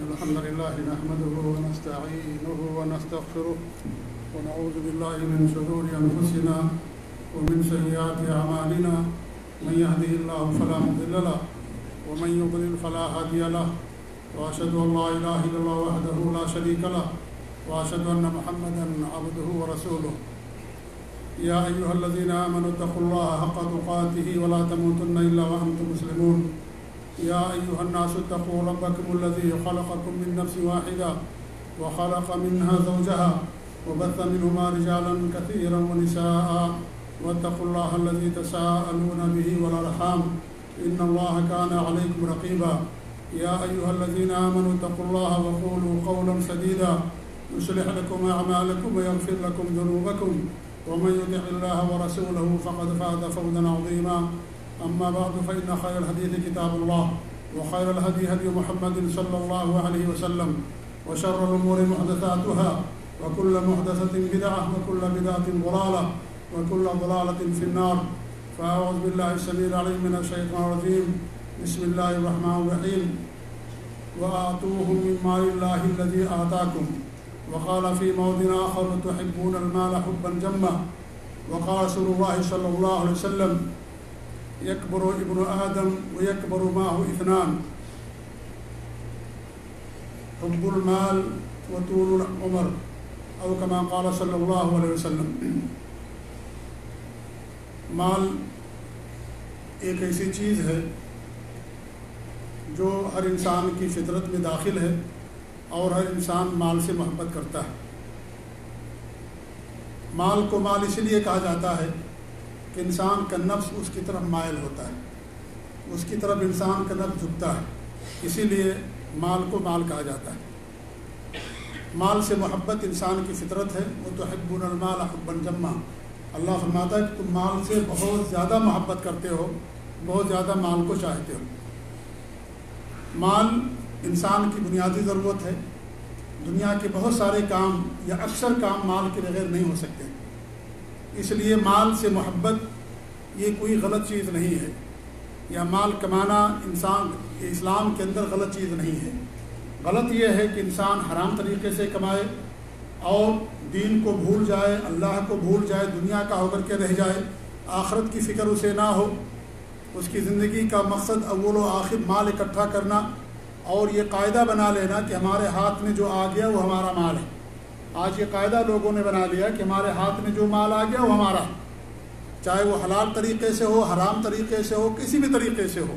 الحمد لله نحمده ونستعينه ونستغفره ونعوذ بالله من شرور أنفسنا ومن سيئات أعمالنا من يهده الله فلا مضل له ومن يضلل فلا هادي له وأشهد أن لا إله إلا الله وحده لا شريك له وأشهد أن محمدا عبده ورسوله يا أيها الذين آمنوا اتقوا الله حق تقاته ولا تموتن إلا وأنتم مسلمون يا أيها الناس اتقوا ربكم الذي خلقكم من نفس واحدة وخلق منها زوجها وبث منهما رجالا كثيرا ونساء واتقوا الله الذي تساءلون به والأرحام إن الله كان عليكم رقيبا يا أيها الذين آمنوا اتقوا الله وقولوا قولا سديدا يصلح لكم أعمالكم ويغفر لكم ذنوبكم ومن يطع الله ورسوله فقد فاز فوزا عظيما أما بعد فإن خير الحديث كتاب الله وخير الهدي هدي محمد صلى الله عليه وسلم وشر الأمور محدثاتها وكل محدثة بدعة وكل بدعة ضلالة وكل ضلالة في النار فأعوذ بالله السميع العليم من الشيطان الرجيم بسم الله الرحمن الرحيم وآتوهم من مال الله الذي آتاكم وقال في موضع آخر تحبون المال حبا جما وقال رسول الله صلى الله عليه وسلم يكبر ابن آدم ويكبر معه اثنان حب المال وطول العمر أو كما قال صلی اللہ علیہ وسلم. مال ایک ایسی چیز ہے جو ہر انسان کی فطرت میں داخل ہے اور ہر انسان مال سے محبت کرتا ہے. مال کو مال اسی لیے کہا جاتا ہے کہ انسان کا نفس اس کی طرف مائل ہوتا ہے, اس کی طرف انسان کا نفس جھکتا ہے, اسی لیے مال کو مال کہا جاتا ہے. مال سے محبت انسان کی فطرت ہے. وہ تحبون المال حبا جما, اللہ فرماتا ہے کہ تم مال سے بہت زیادہ محبت کرتے ہو, بہت زیادہ مال کو چاہتے ہو. مال انسان کی بنیادی ضرورت ہے. دنیا کے بہت سارے کام یا اکثر کام مال کے بغیر نہیں ہو سکتے. اس لیے مال سے محبت یہ کوئی غلط چیز نہیں ہے, یا مال کمانا اسلام کے اندر غلط چیز نہیں ہے. غلط یہ ہے کہ انسان حرام طریقے سے کمائے اور دین کو بھول جائے, اللہ کو بھول جائے, دنیا کا ہو کر کے رہ جائے, آخرت کی فکر اسے نہ ہو. اس کی زندگی کا مقصد اول و آخر مال اکٹھا کرنا اور یہ قاعدہ بنا لینا کہ ہمارے ہاتھ میں جو آ گیا وہ ہمارا مال ہے. آج یہ قاعدہ لوگوں نے بنا لیا کہ ہمارے ہاتھ میں جو مال آ گیا وہ ہمارا ہے, چاہے وہ حلال طریقے سے ہو, حرام طریقے سے ہو, کسی بھی طریقے سے ہو.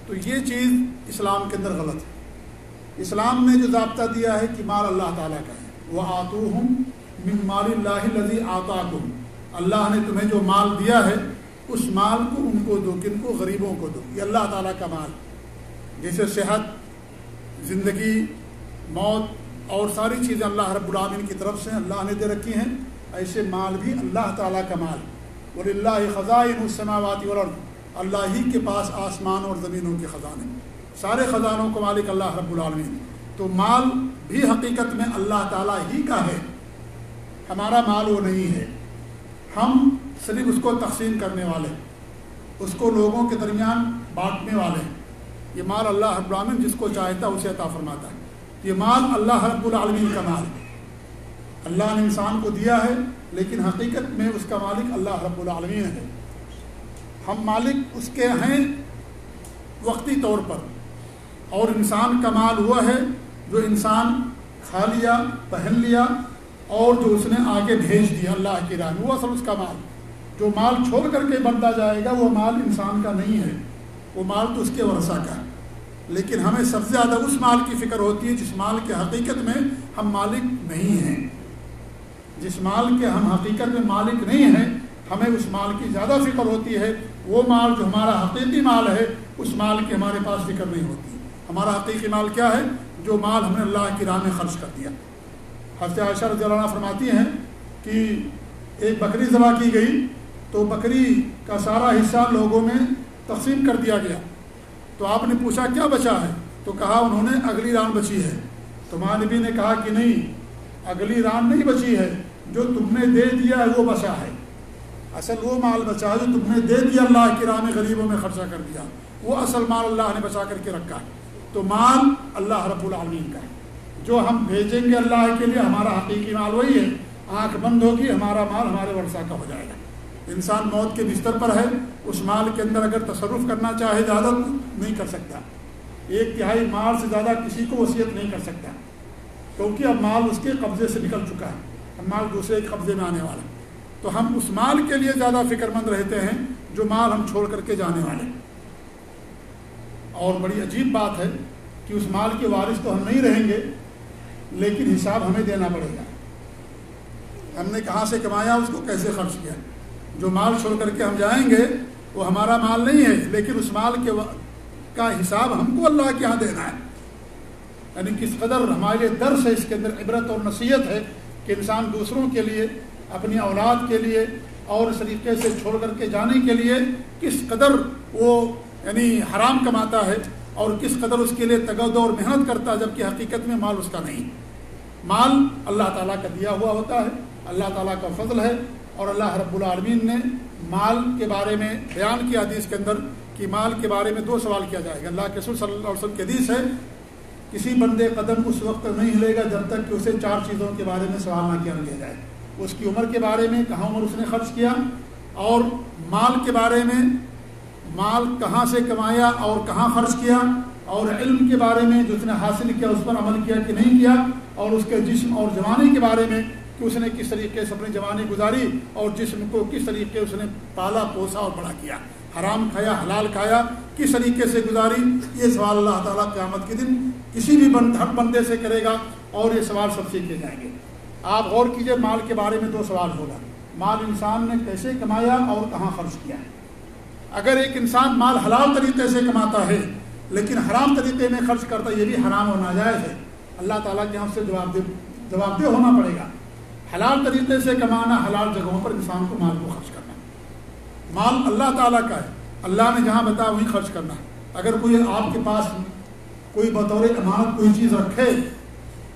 تو یہ چیز اسلام کے اندر غلط ہے. اسلام نے جو ضابطہ دیا ہے کہ مال اللہ تعالیٰ کا ہے. وَآتُوهُم مِّن مَّالِ اللَّهِ الَّذِي آتَاكُمْ, اللہ نے تمہیں جو مال دیا ہے اس مال کو ان کو دو. کن کو؟ غریبوں کو دو. یہ اللہ تعالیٰ کا مال. جیسے صحت, زندگی, موت اور ساری چیزیں اللہ رب العالمین کی طرف سے اللہ نے دے رکھی ہیں, ایسے مال بھی اللہ تعالیٰ کا مال. وَلِلَّهِ خَزَائِنُ السَّمَاوَاتِ وَالْأَرْضِ, اللہ ہی کے پاس آسمان اور زمینوں کے خزانے, سارے خزانوں کو مالک اللہ رب العالمین. تو مال بھی حقیقت میں اللہ تعالیٰ ہی کا ہے, ہمارا مال وہ نہیں ہے. ہم صرف اس کو تقسیم کرنے والے, اس کو لوگوں کے درمیان بانٹنے والے ہیں. یہ مال اللہ رب العالمین جس کو چاہتا ہے اسے عطا فرماتا ہے. یہ مال اللہ رب العالمین کا مال ہے. اللہ نے انسان کو دیا ہے لیکن حقیقت میں اس کا مالک اللہ رب العالمین ہے. ہم مالک اس کے ہیں وقتی طور پر, اور انسان کا مال وہ ہے جو انسان کھا لیا, پہن لیا اور جو اس نے آگے بھیج دیا اللہ کی راہ میں, وہ اصل اس کا مال. جو مال چھوڑ کر کے بنتا جائے گا وہ مال انسان کا نہیں ہے, وہ مال تو اس کے ورثہ کا ہے. لیکن ہمیں سب سے زیادہ اس مال کی فکر ہوتی ہے جس مال کے حقیقت میں ہم مالک نہیں ہیں. جس مال کے ہم حقیقت میں مالک نہیں ہیں ہمیں اس مال کی زیادہ فکر ہوتی ہے. وہ مال جو ہمارا حقیقی مال ہے اس مال کی ہمارے پاس فکر نہیں ہوتی. ہمارا حقیقی مال کیا ہے؟ جو مال ہم نے اللہ کی راہ میں خرچ کر دیا. حضرت عائشہ رضی اللہ عنہا فرماتی ہیں کہ ایک بکری ذبح کی گئی تو بکری کا سارا حصہ لوگوں میں تقسیم کر دیا گیا. تو آپ نے پوچھا کیا بچا ہے؟ تو کہا انہوں نے اگلی ران بچی ہے. تو ماں نبی نے کہا کہ نہیں, اگلی ران نہیں بچی ہے, جو تم نے دے دیا ہے وہ بچا ہے. اصل وہ مال بچا ہے جو تم نے دے دیا اللہ کی راہ میں غریبوں میں خرچہ کر دیا, وہ اصل مال اللہ نے بچا کر کے رکھا ہے. تو مال اللہ رب العالمین کا ہے. جو ہم بھیجیں گے اللہ کے لیے ہمارا حقیقی مال وہی ہے. آنکھ بند ہوگی ہمارا مال ہمارے ورثہ کا ہو جائے گا. انسان موت کے بستر پر ہے, اس مال کے اندر اگر تصرف کرنا چاہے زیادہ نہیں کر سکتا. 1/3 مال سے زیادہ کسی کو وصیت نہیں کر سکتا, کیونکہ اب مال اس کے قبضے سے نکل چکا ہے, اب مال دوسرے کے قبضے میں آنے والا. تو ہم اس مال کے لیے زیادہ فکر مند رہتے ہیں جو مال ہم چھوڑ کر کے جانے والے. اور بڑی عجیب بات ہے کہ اس مال کے وارث تو ہم نہیں رہیں گے, لیکن حساب ہمیں دینا پڑے گا. ہم نے کہاں سے کمایا, اس کو کیسے خرچ کیا. جو مال چھوڑ کر کے ہم جائیں گے وہ ہمارا مال نہیں ہے, لیکن اس مال کا حساب ہم کو اللہ کے ہاں دینا ہے. یعنی کس قدر ہمارے لیے درس ہے, اس کے اندر عبرت اور نصیحت ہے کہ انسان دوسروں کے لیے, اپنی اولاد کے لیے اور اس طریقے سے چھوڑ کر کے جانے کے لیے کس قدر وہ یعنی حرام کماتا ہے اور کس قدر اس کے لیے تگود اور محنت کرتا ہے, جبکہ حقیقت میں مال اس کا نہیں. مال اللہ تعالیٰ کا دیا ہوا ہوتا ہے, اللہ تعالیٰ کا فضل ہے. اور اللہ رب العالمین نے مال کے بارے میں بیان کیا حدیث کے اندر کہ مال کے بارے میں 2 سوال کیا جائے گا. اللہ کے رسول صلی اللہ علیہ وسلم کی حدیث ہے, کسی بندے قدم اس وقت نہیں ہلے گا جب تک کہ اسے 4 چیزوں کے بارے میں سوال نہ کیا جائے. اس کی عمر کے بارے میں, کہاں عمر اس نے خرچ کیا, اور مال کے بارے میں مال کہاں سے کمایا اور کہاں خرچ کیا, اور علم کے بارے میں جو اس نے حاصل کیا اس پر عمل کیا کہ نہیں کیا, اور اس کے جسم اور جوانی کے بارے میں کہ اس نے کس طریقے سے اپنی جوانی گزاری اور جسم کو کس طریقے اس نے پالا پوسا اور بڑا کیا, حرام کھایا حلال کھایا کس طریقے سے گزاری. یہ سوال اللہ تعالیٰ قیامت کے دن کسی بھی ہر بندے سے کرے گا, اور یہ سوال سب سے کیے جائیں گے. آپ غور کیجئے, مال کے بارے میں 2 سوال ہوگا. مال انسان نے کیسے کمایا اور کہاں خرچ کیا. اگر ایک انسان مال حلال طریقے سے کماتا ہے لیکن حرام طریقے میں خرچ کرتا ہے, یہ بھی حرام اور ناجائز ہے. اللہ تعالیٰ کے ہم سے جواب دہ ہونا پڑے گا. حلال طریقے سے کمانا, حلال جگہوں پر انسان کو مال کو خرچ کرنا. مال اللہ تعالیٰ کا ہے, اللہ نے جہاں بتایا وہیں خرچ کرنا ہے. اگر کوئی آپ کے پاس کوئی بطور امانت کوئی چیز رکھے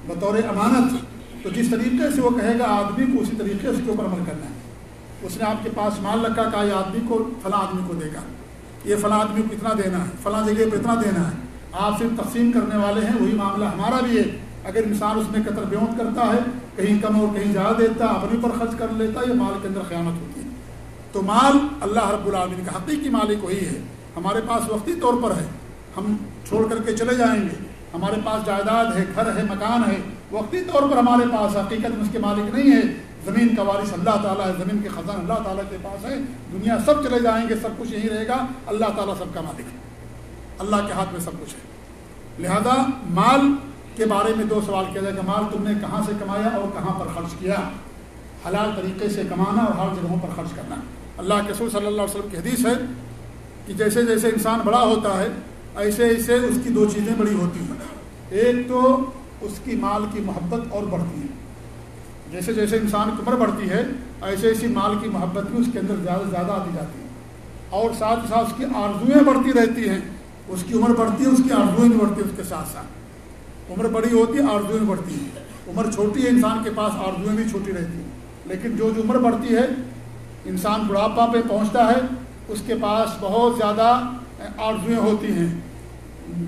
بطور امانت, تو جس طریقے سے وہ کہے گا آدمی کو اسی طریقے سے اس کے اوپر عمل کرنا ہے. اس نے آپ کے پاس مال رکھا, کہا یہ آدمی کو فلاں آدمی کو دے گا, یہ فلاں آدمی کو اتنا دینا ہے, فلاں جگہ پہ اتنا دینا ہے. آپ صرف تقسیم کرنے والے ہیں, وہی معاملہ ہمارا بھی ہے. اگر انسان اس میں قطر بیونت کرتا ہے, کہیں کم اور کہیں زیادہ دیتا, اپنے پر خرچ کر لیتا, یہ مال کے اندر خیانت ہوتی ہے. تو مال اللہ رب العالمین کا حقیقی مالک وہی ہے. ہمارے پاس وقتی طور پر ہے, ہم چھوڑ کر کے چلے جائیں گے. ہمارے پاس جائیداد ہے, گھر ہے, مکان ہے, وقتی طور پر ہمارے پاس, حقیقت میں اس کے مالک نہیں ہے. زمین کا وارث اللہ تعالیٰ ہے, زمین کے خزان اللہ تعالیٰ کے پاس ہے. دنیا سب چلے جائیں گے, سب کچھ یہی رہے گا, اللہ تعالیٰ سب کا مالک ہے, اللہ کے ہاتھ میں سب کچھ ہے. لہذا مال کے بارے میں 2 سوال کیا جائے گا. مال تم نے کہاں سے کمایا اور کہاں پر خرچ کیا. حلال طریقے سے کمانا اور ہر جگہوں پر خرچ کرنا. اللہ کے رسول صلی اللہ علیہ وسلم کی حدیث ہے کہ جیسے جیسے انسان بڑا ہوتا ہے ایسے ایسے اس کی 2 چیزیں بڑی ہوتی ہیں. ایک تو اس کی مال کی محبت اور بڑھتی ہے. جیسے جیسے انسان کی عمر بڑھتی ہے ایسے ایسی مال کی محبت بھی اس کے اندر زیادہ سے زیادہ آتی جاتی ہے, اور ساتھ ہی ساتھ اس کی آرزوئیں بڑھتی رہتی ہیں. اس کی عمر بڑھتی ہے, اس کی آرزوئیں بھی بڑھتی ہیں. اس کے ساتھ ساتھ عمر بڑی ہوتی ہے, آرزوئیں بڑھتی ہیں. عمر چھوٹی ہے, انسان کے پاس آرزوئیں بھی چھوٹی رہتی ہیں. لیکن جو عمر بڑھتی ہے, انسان بڑھاپا پہ پہنچتا ہے, اس کے پاس بہت زیادہ آرزوئیں ہوتی ہیں.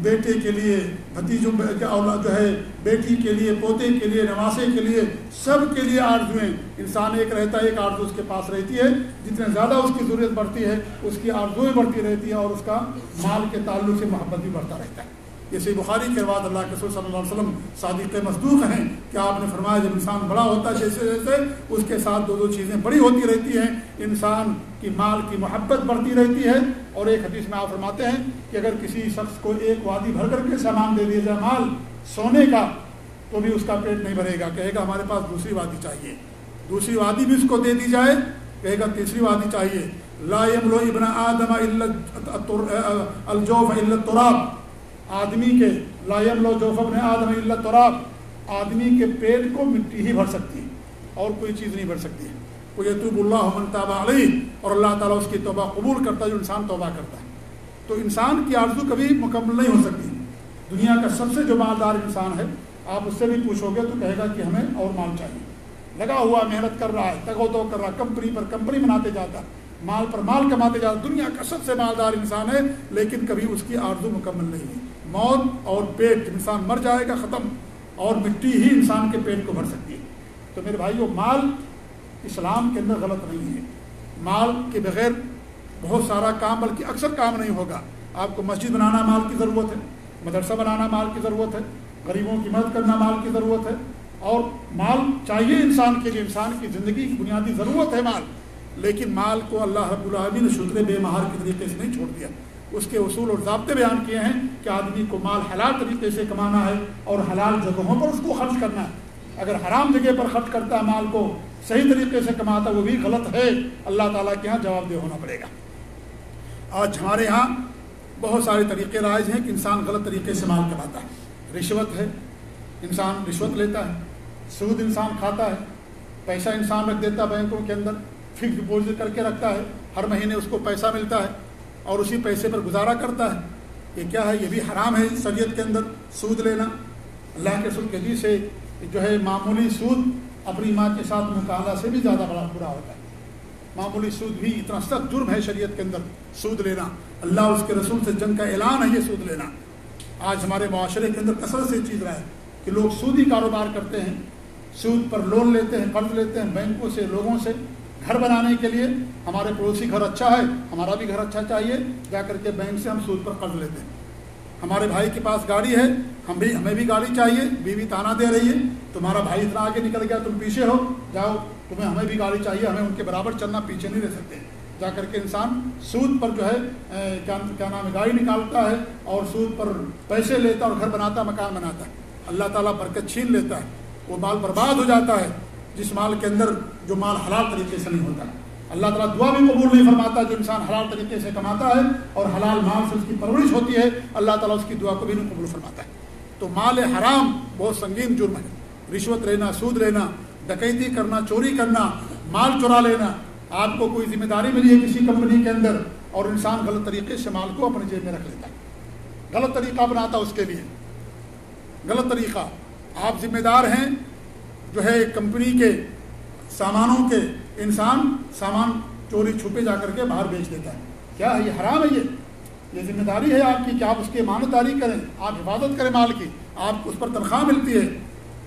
بیٹے کے لیے, بھتیجوں اولاد جو ہے, بیٹی کے لیے, پوتے کے لیے, نواسے کے لیے, سب کے لیے آرزوئیں. انسان ایک رہتا ہے, ایک آرزو اس کے پاس رہتی ہے. جتنے زیادہ اس کی ضرورت بڑھتی ہے اس کی آرزوئیں بڑھتی رہتی ہے, اور اس کا مال کے تعلق سے محبت بھی بڑھتا رہتا ہے. یہ صحیح بخاری کے روایت اللہ کے رسول صلی اللہ علیہ وسلم صادق مصدوق ہیں کہ آپ نے فرمایا جب انسان بڑا ہوتا ہے جیسے جیسے اس کے ساتھ 2 چیزیں بڑی ہوتی رہتی ہیں. انسان کی مال کی محبت بڑھتی رہتی ہے. اور ایک حدیث میں آپ فرماتے ہیں کہ اگر کسی شخص کو 1 وادی بھر کر کے سامان دے دیا جائے مال سونے کا, تو بھی اس کا پیٹ نہیں بھرے گا. کہے گا ہمارے پاس دوسری وادی چاہیے. دوسری وادی بھی اس کو دے دی جائے, کہے گا تیسری وادی چاہیے. لا یملو ابن آدم الا الجوف الا التراب. آدمی کے لا یملو جوف ابن آدم الا التراب, آدمی کے پیٹ کو مٹی ہی بھر سکتی ہے, اور کوئی چیز نہیں بھر سکتی ہے. وَيَتُوبُ اللَّهُ مَن تَابَ عَلَيْهِ, اور اللہ تعالیٰ اس کی توبہ قبول کرتا ہے جو انسان توبہ کرتا ہے. تو انسان کی آرزو کبھی مکمل نہیں ہو سکتی. دنیا کا سب سے جو مالدار انسان ہے, آپ اس سے بھی پوچھو گے تو کہے گا کہ ہمیں اور مال چاہیے. لگا ہوا محنت کر رہا ہے, تگ و دو کر رہا ہے, کمپنی پر کمپنی بناتے جاتا, مال پر مال کماتے جاتا, دنیا کا سب سے مالدار انسان ہے, لیکن کبھی اس کی آرزو مکمل نہیں ہے. موت اور پیٹ، جب انسان مر جائے گا ختم، اور مٹی ہی انسان کے پیٹ کو بھر سکتی ہے۔ تو میرے بھائیو، مال اسلام کے اندر غلط نہیں ہے۔ مال کے بغیر بہت سارا کام، بلکہ اکثر کام نہیں ہوگا۔ آپ کو مسجد بنانا مال کی ضرورت ہے، مدرسہ بنانا مال کی ضرورت ہے، غریبوں کی مدد کرنا مال کی ضرورت ہے، اور مال چاہیے انسان کے لیے، انسان کی زندگی کی بنیادی ضرورت ہے مال۔ لیکن مال کو اللہ رب العالمین نے شکر بے مہار کے طریقے سے نہیں چھوڑ دیا۔ اس کے اصول اور ضابطے بیان کیے ہیں کہ آدمی کو مال حلال طریقے سے کمانا ہے اور حلال جگہوں پر اس کو خرچ کرنا ہے۔ اگر حرام جگہ پر خرچ کرتا ہے مال کو، صحیح طریقے سے کماتا ہے، وہ بھی غلط ہے، اللہ تعالیٰ کے ہاں جواب دہ ہونا پڑے گا۔ آج ہمارے ہاں بہت سارے طریقے رائج ہیں کہ انسان غلط طریقے سے مال کماتا ہے۔ رشوت ہے، انسان رشوت لیتا ہے، سود انسان کھاتا ہے، پیسہ انسان رکھ دیتا ہے بینکوں کے اندر، فکس ڈپوزٹ کر کے رکھتا ہے، ہر مہینے اس کو پیسہ ملتا ہے اور اسی پیسے پر گزارا کرتا ہے۔ یہ کیا ہے؟ یہ بھی حرام ہے شریعت کے اندر، سود لینا۔ اللہ کے رسول کے حدیث سے جو ہے معمولی سود اپنی ماں کے ساتھ مکالمہ سے بھی زیادہ بڑا برا ہوتا ہے۔ معمولی سود بھی اتنا سخت جرم ہے شریعت کے اندر، سود لینا۔ اللہ اور اس کے رسول سے جنگ کا اعلان ہے یہ سود لینا۔ آج ہمارے معاشرے کے اندر کثرت سے چیز رہا ہے کہ لوگ سودی کاروبار کرتے ہیں، سود پر لون لیتے ہیں، قرض لیتے ہیں بینکوں سے، لوگوں سے، گھر بنانے کے لیے۔ ہمارے پڑوسی گھر اچھا ہے، ہمارا بھی گھر اچھا چاہیے، جا کر کے بینک سے ہم سود پر قرض لیتے ہیں۔ ہمارے بھائی کے پاس گاڑی ہے، ہمیں بھی گاڑی چاہیے، بیوی تانا دے رہی ہے، تمہارا بھائی اتنا آگے نکل گیا، تم پیچھے ہو، جاؤ، ہمیں بھی گاڑی چاہیے، ہمیں ان کے برابر چلنا، پیچھے نہیں رہ سکتے۔ جا کر کے انسان سود پر جو ہے کیا نام ہے، گاڑی نکالتا ہے اور سود پر پیسے لیتا اور گھر بناتا، مکان بناتا ہے۔ اللہ تعالیٰ برکت چھین لیتا ہے، وہ مال برباد ہو جاتا ہے جس مال کے اندر جو مال حلال طریقے سے نہیں ہوتا۔ اللہ تعالیٰ دعا بھی قبول نہیں فرماتا جو انسان حلال طریقے سے کماتا ہے اور حلال مال سے اس کی پرورش ہوتی ہے، اللہ تعالیٰ اس کی دعا کو بھی نہیں قبول فرماتا ہے۔ تو مال حرام بہت سنگین جرم ہے۔ رشوت لینا، سود لینا، ڈکیتی کرنا، چوری کرنا، مال چرا لینا۔ آپ کو کوئی ذمہ داری ملی ہے کسی کمپنی کے اندر اور انسان غلط طریقے سے مال کو اپنے جیب میں رکھ لیتا ہے، غلط طریقہ بناتا اس کے لیے، غلط طریقہ۔ آپ ذمہ دار ہیں جو ہے کمپنی کے سامانوں کے، انسان سامان چوری چھپے جا کر کے باہر بیچ دیتا ہے۔ کیا ہے یہ؟ حرام ہے۔ یہ ذمہ داری ہے آپ کی کہ آپ اس کی امانت داری کریں، آپ حفاظت کریں مال کی، آپ کو اس پر تنخواہ ملتی ہے۔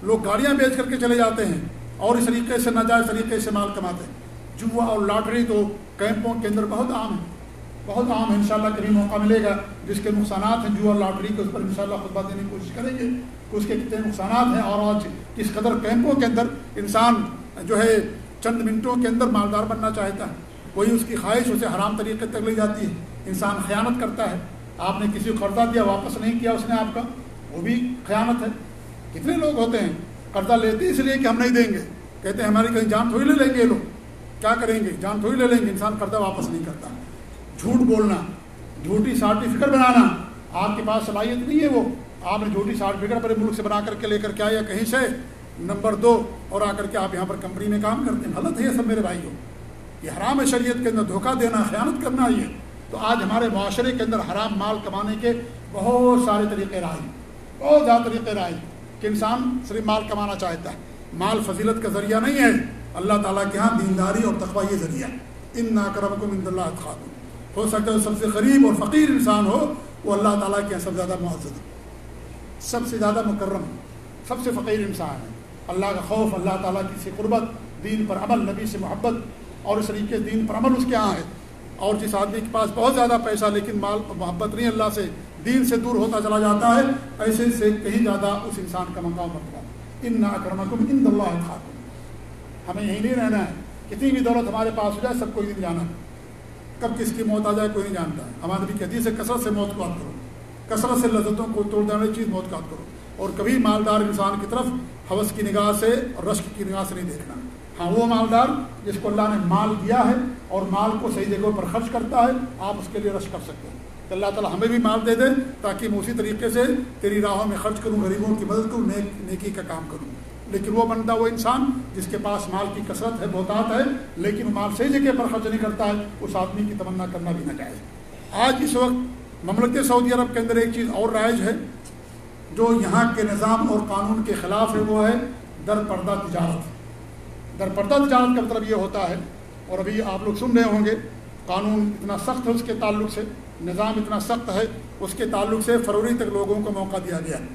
لوگ گاڑیاں بیچ کر کے چلے جاتے ہیں اور اس طریقے سے ناجائز طریقے سے مال کماتے ہیں۔ جوا اور لاٹری تو کیمپوں کے اندر بہت عام ہے، بہت عام ہے۔ انشاءاللہ کبھی موقع ملے گا جس کے نقصانات ہیں جوا اور لاٹری کے، اس پر انشاءاللہ خطبہ دینے کی کوشش کریں گے کہ اس کے کتنے نقصانات ہیں، اور آج کس قدر کیمپوں کے اندر انسان جو ہے چند منٹوں کے اندر مالدار بننا چاہتا ہے، وہی اس کی خواہش اسے حرام طریقے تک لے جاتی ہے۔ انسان خیانت کرتا ہے، آپ نے کسی کو قرضہ دیا، واپس نہیں کیا اس نے آپ کا، وہ بھی خیانت ہے۔ کتنے لوگ ہوتے ہیں قرضہ لیتے اس لیے کہ ہم نہیں دیں گے، کہتے ہیں ہماری کہیں جان تھوڑی لے لیں گے یہ لوگ، کیا کریں گے، جان تھوڑی لے لیں گے، انسان قرضہ واپس نہیں کرتا۔ جھوٹ بولنا، جھوٹی سرٹیفکیٹ بنانا، آپ کے پاس صلاحیت نہیں ہے، وہ آپ نے جھوٹی سرٹیفکیٹ اپنے ملک سے بنا کر کے لے کر کے آیا کہیں سے، نمبر 2، اور آ کر کے آپ یہاں پر کمپنی میں کام کرتے ہیں۔ غلط ہے یہ سب میرے بھائیوں، یہ حرام ہے شریعت کے اندر، دھوکہ دینا، خیانت کرنا یہ۔ تو آج ہمارے معاشرے کے اندر حرام مال کمانے کے بہت سارے طریقے رائج، بہت زیادہ طریقے رائج کہ انسان صرف مال کمانا چاہتا ہے۔ مال فضیلت کا ذریعہ نہیں ہے، اللہ تعالیٰ کے ہاں دینداری اور تقوی یہ ذریعہ ہے۔ ان اکرمکم عند اللہ اتقاکم۔ ہو سکتا ہے سب سے غریب اور فقیر انسان ہو، وہ اللہ تعالیٰ کے یہاں سب سے زیادہ معزز، سب سے زیادہ مکرم، سب سے فقیر انسان ہے۔ اللہ کا خوف، اللہ تعالیٰ کی سے قربت، دین پر عمل، نبی سے محبت اور اس طریقے دین پر عمل اس کے یہاں ہے۔ اور جس آدمی کے پاس بہت زیادہ پیسہ لیکن مال محبت نہیں، اللہ سے، دین سے دور ہوتا چلا جاتا ہے، ایسے سے کہیں زیادہ اس انسان کا مقام مرتبہ۔ ان اکرمکم عند اللہ اتقاکم۔ ہمیں یہی نہیں رہنا ہے، کتنی بھی دولت ہمارے پاس ہو جائے سب کو نہیں جانا، کب کس کی موت آ جائے کوئی نہیں جانتا ہے۔ ہمارے نبی کی حدیث ہے کثرت سے موت کو یاد کرو، کثرت سے لذتوں کو توڑ دینے والی چیز موت کو یاد کرو، اور کبھی مالدار انسان کی طرف ہوس کی نگاہ سے اور رشک کی نگاہ سے نہیں دیکھنا۔ ہاں وہ مالدار جس کو اللہ نے مال دیا ہے اور مال کو صحیح جگہوں پر خرچ کرتا ہے، آپ اس کے لیے رشک کر سکتے ہیں کہ اللہ تعالیٰ ہمیں بھی مال دے دے تاکہ میں اسی طریقے سے تیری راہوں میں خرچ کروں، غریبوں کی مدد کروں، نیکی کا کام کروں۔ لیکن وہ بندہ، وہ انسان جس کے پاس مال کی کثرت ہے، بہتات ہے، لیکن مال صحیح جگہ پر خرچ نہیں کرتا ہے، اس آدمی کی تمنا کرنا بھی ناجائز ہے۔ آج اس وقت مملکت سعودی عرب کے اندر ایک چیز اور رائج ہے جو یہاں کے نظام اور قانون کے خلاف ہے، وہ ہے در پردہ تجارت۔ در پردہ تجارت کا مطلب یہ ہوتا ہے، اور ابھی آپ لوگ سن رہے ہوں گے قانون اتنا سخت ہے اس کے تعلق سے، نظام اتنا سخت ہے اس کے تعلق سے فروری تک لوگوں کو موقع دیا گیا ہے،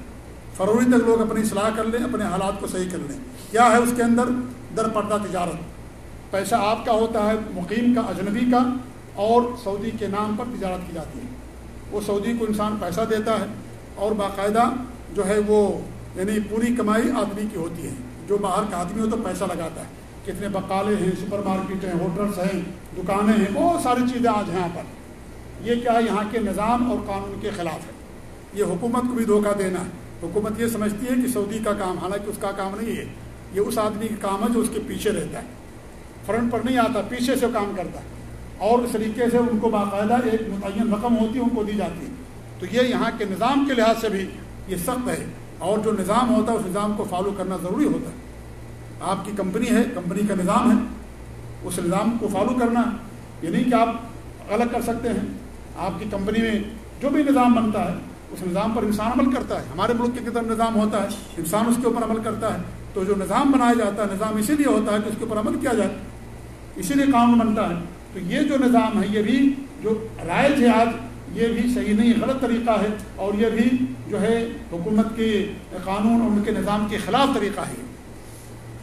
فروری تک لوگ اپنی اصلاح کر لیں، اپنے حالات کو صحیح کر لیں۔ کیا ہے اس کے اندر؟ در پردہ تجارت، پیسہ آپ کا ہوتا ہے، مقیم کا، اجنبی کا، اور سعودی کے نام پر تجارت کی جاتی ہے۔ وہ سعودی کو انسان پیسہ دیتا ہے اور باقاعدہ جو ہے وہ یعنی پوری کمائی آدمی کی ہوتی ہے۔ جو باہر کا آدمی ہو تو پیسہ لگاتا ہے، کتنے بقالے ہیں، سپر مارکیٹ ہیں، ہوٹلس ہیں، دکانیں ہیں، بہت ساری چیزیں آج ہیں یہاں پر۔ یہ کیا ہے؟ یہاں کے نظام اور قانون کے خلاف ہے۔ یہ حکومت کو بھی دھوکہ دینا ہے۔ حکومت یہ سمجھتی ہے کہ سعودی کا کام، حالانکہ اس کا کام نہیں ہے، یہ اس آدمی کا کام ہے جو اس کے پیچھے رہتا ہے، فرنٹ پر نہیں آتا، پیچھے سے کام کرتا ہے، اور اس طریقے سے ان کو باقاعدہ ایک متعین رقم ہوتی ہے، ان کو دی جاتی ہے۔ تو یہ یہاں کے نظام کے لحاظ سے بھی یہ سخت ہے، اور جو نظام ہوتا ہے اس نظام کو فالو کرنا ضروری ہوتا ہے۔ آپ کی کمپنی ہے، کمپنی کا نظام ہے، اس نظام کو فالو کرنا ہے۔ یہ نہیں کہ آپ غلط کر سکتے ہیں۔ آپ کی کمپنی میں جو بھی نظام بنتا ہے اس نظام پر انسان عمل کرتا ہے۔ ہمارے ملک کے کتنا نظام ہوتا ہے، انسان اس کے اوپر عمل کرتا ہے۔ تو جو نظام بنایا جاتا ہے، نظام اسی لیے ہوتا ہے کہ اس کے اوپر عمل کیا جائے، اسی لیے قانون بنتا ہے۔ تو یہ جو نظام ہے، یہ بھی جو رائج ہے آج، یہ بھی صحیح نہیں، غلط طریقہ ہے، اور یہ بھی جو ہے حکومت کے قانون اور ان کے نظام کے خلاف طریقہ ہے۔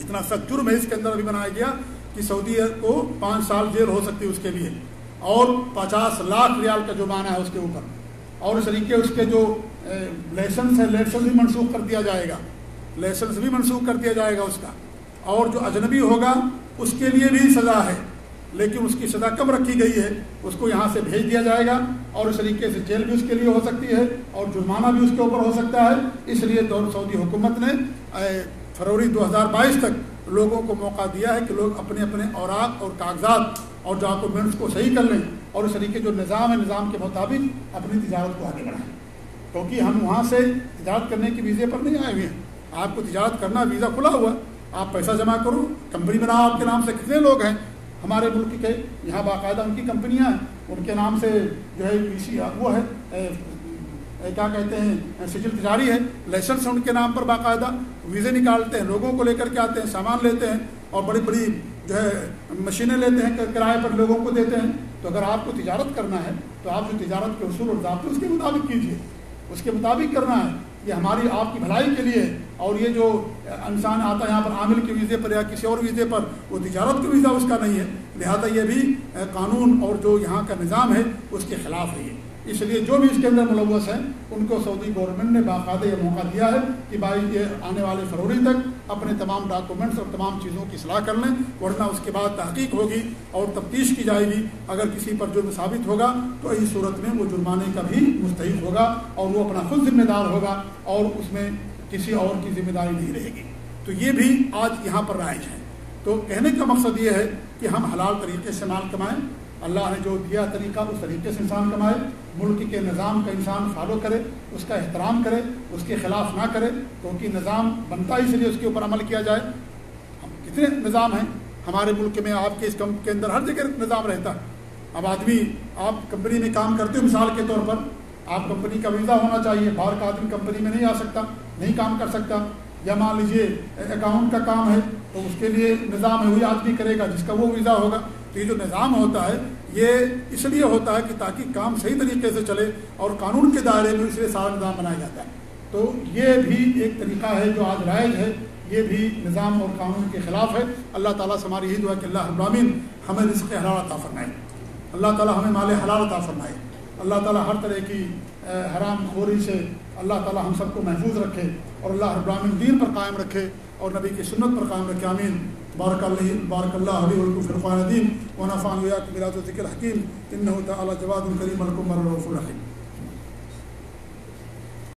اتنا سخت جرم ہے اس کے اندر ابھی بنایا گیا کہ سعودی کو 5 سال جیل ہو سکتی ہے اس کے لیے، اور 50 لاکھ ریال کا جرمانہ ہے اس کے اوپر، اور اس طریقے اس کے جو لائسنس ہے، لائسنس بھی منسوخ کر دیا جائے گا، لائسنس بھی منسوخ کر دیا جائے گا اس کا، اور جو اجنبی ہوگا اس کے لیے بھی سزا ہے، لیکن اس کی سزا کم رکھی گئی ہے، اس کو یہاں سے بھیج دیا جائے گا، اور اس طریقے سے جیل بھی اس کے لیے ہو سکتی ہے، اور جرمانہ بھی اس کے اوپر ہو سکتا ہے۔ اس لیے سعودی حکومت نے فروری 2022 تک لوگوں کو موقع دیا ہے کہ لوگ اپنے اپنے اوراق اور کاغذات اور ڈاکومنٹس کو صحیح کر لیں، اور اس طریقے جو نظام ہے، نظام کے مطابق اپنی تجارت کو آگے بڑھائیں، کیونکہ ہم وہاں سے تجارت کرنے کے ویزے پر نہیں آئے ہوئے ہیں۔ آپ کو تجارت کرنا، ویزا کھلا ہوا، آپ پیسہ جمع کرو، کمپنی بناؤ آپ کے نام سے۔ کتنے لوگ ہیں ہمارے ملک کے یہاں باقاعدہ ان کی کمپنیاں ہیں، ان کے نام سے جو ہے وہ ہے کیا کہتے ہیں، سجل تجاری ہے، لائسنس ہے ان کے نام پر، باقاعدہ ویزے نکالتے ہیں، لوگوں کو لے کر کے آتے ہیں، سامان لیتے ہیں، اور بڑی بڑی جو ہے مشینیں لیتے ہیں، کرائے پر لوگوں کو دیتے ہیں۔ تو اگر آپ کو تجارت کرنا ہے تو آپ جو تجارت کے اصول اور ضابطے اس کے مطابق کیجیے، اس کے مطابق کرنا ہے۔ یہ ہماری آپ کی بھلائی کے لیے، اور یہ جو انسان آتا ہے یہاں پر عامل کے ویزے پر یا کسی اور ویزے پر، وہ تجارت کا ویزا اس کا نہیں ہے، لہذا یہ بھی قانون اور جو یہاں کا نظام ہے اس کے خلاف ہے یہ۔ اس لیے جو بھی اس کے اندر ملوث ہیں ان کو سعودی گورنمنٹ نے باقاعدہ یہ موقع دیا ہے کہ بھائی یہ آنے والے فروری تک اپنے تمام ڈاکومنٹس اور تمام چیزوں کی اصلاح کر لیں، ورنہ اس کے بعد تحقیق ہوگی اور تفتیش کی جائے گی۔ اگر کسی پر جرم ثابت ہوگا تو اس صورت میں وہ جرمانے کا بھی مستحق ہوگا، اور وہ اپنا خود ذمہ دار ہوگا، اور اس میں کسی اور کی ذمہ داری نہیں رہے گی۔ تو یہ بھی آج یہاں پر رائج ہے۔ تو کہنے کا مقصد یہ ہے کہ ہم حلال طریقے سے مال کمائیں، اللہ نے جو دیا طریقہ اس طریقے سے انسان کمائے، ملک کے نظام کا انسان فالو کرے، اس کا احترام کرے، اس کے خلاف نہ کرے، کیونکہ نظام بنتا ہی اس لیے اس کے اوپر عمل کیا جائے۔ کتنے نظام ہیں ہمارے ملک میں، آپ کے اس کمپ کے اندر ہر جگہ نظام رہتا ہے۔ اب آدمی آپ کمپنی میں کام کرتے ہو، مثال کے طور پر آپ کمپنی کا ویزا ہونا چاہیے، باہر کا آدمی کمپنی میں نہیں آ سکتا، نہیں کام کر سکتا، یا مان لیجیے اکاؤنٹ کا کام ہے تو اس کے لیے نظام ہے، وہی آدمی کرے گا جس کا وہ ویزا ہوگا۔ تو یہ جو نظام ہوتا ہے یہ اس لیے ہوتا ہے کہ تاکہ کام صحیح طریقے سے چلے، اور قانون کے دائرے میں اس لیے سارا نظام بنایا جاتا ہے۔ تو یہ بھی ایک طریقہ ہے جو آج رائج ہے، یہ بھی نظام اور قانون کے خلاف ہے۔ اللہ تعالیٰ سے ہماری یہی دعا کہ اللہ رب العالمین ہمیں رزق حلال عطا فرمائے، اللہ تعالیٰ ہمیں مال حلال عطا فرمائے، اللہ تعالیٰ ہر طرح کی حرام خوری سے اللہ تعالیٰ ہم سب کو محفوظ رکھے، اور اللہ رب العالمین دین پر قائم رکھے اور نبی کی سنت پر قائم رکھے، آمین۔ بارک اللہ علیہ ولکم فی القرآن العظیم ونفعنی وإياکم بآیات الذکر الحکیم، انہ تعالی جواد کریم الکم الرؤوف الرحیم۔